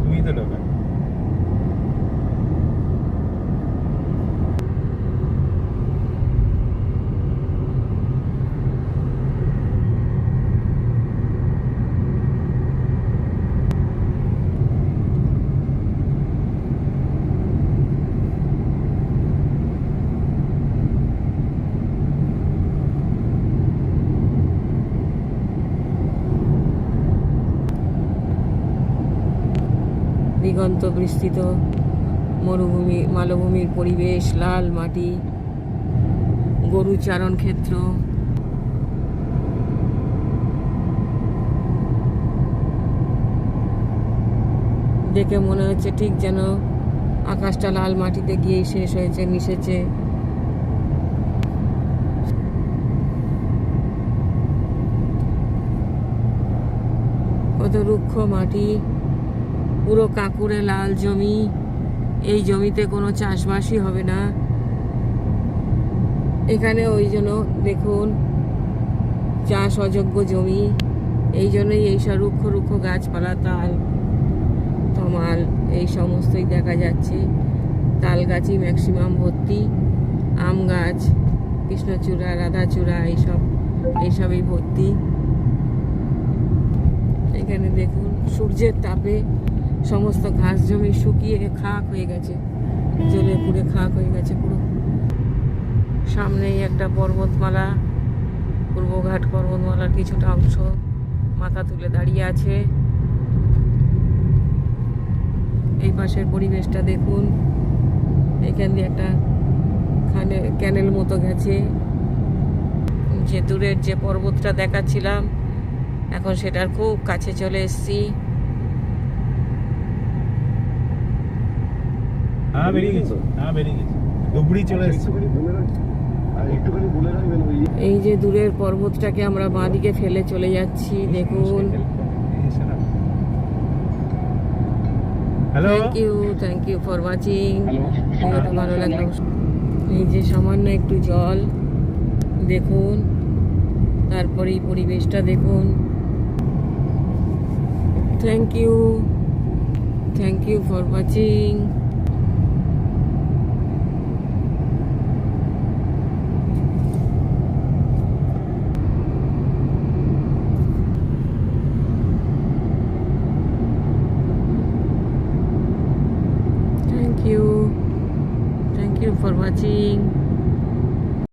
তুমি তো লোক দিগন্ত বিস্তৃত মরুভূমি, মালভূমির পরিবেশ, লাল মাটি, গরু চারণ ক্ষেত্র, দেখে মনে হচ্ছে ঠিক যেন আকাশটা লাল মাটিতে গিয়েই শেষ হয়েছে, মিশেছে। কত রুক্ষ মাটি, পুরো কাঁকুড়ে লাল জমি। এই জমিতে কোনো চাষবাসই হবে না এখানে, ওই জন্য দেখুন চাষ অযোগ্য জমি। এই জন্যই এইসব রুক্ষ রুক্ষ গাছপালা, তাল তমাল এই সমস্তই দেখা যাচ্ছে। তাল গাছই ম্যাক্সিমাম ভর্তি, আম গাছ, কৃষ্ণচূড়া, রাধাচূড়া এইসবই ভর্তি। এখানে দেখুন সূর্যের তাপে সমস্ত ঘাস জমি শুকিয়ে খাক হয়ে গেছে, জ্বলে পুড়ে খাক হয়ে গেছে পুরো। সামনেই একটা পর্বতমালা, পূর্বঘাট পর্বতমালার কিছুটা অংশ মাথা তুলে দাঁড়িয়ে আছে। এই পাশের পরিবেশটা দেখুন, এখান দিয়ে একটা ক্যানেল মতো গেছে। যে দূরের যে পর্বতটা দেখাচ্ছিলাম, এখন সেটার খুব কাছে চলে এসেছি। এই যে দূরের পর্বতটাকে আমরা বাঁদিকে ফেলে চলে যাচ্ছি, দেখুন। Thank you for watching. ভিডিওটা ভালো লাগলো। এই যে সামান্য একটু জল দেখুন, তারপরে এই পরিবেশটা দেখুন। Thank you for watching. Thank you for watching.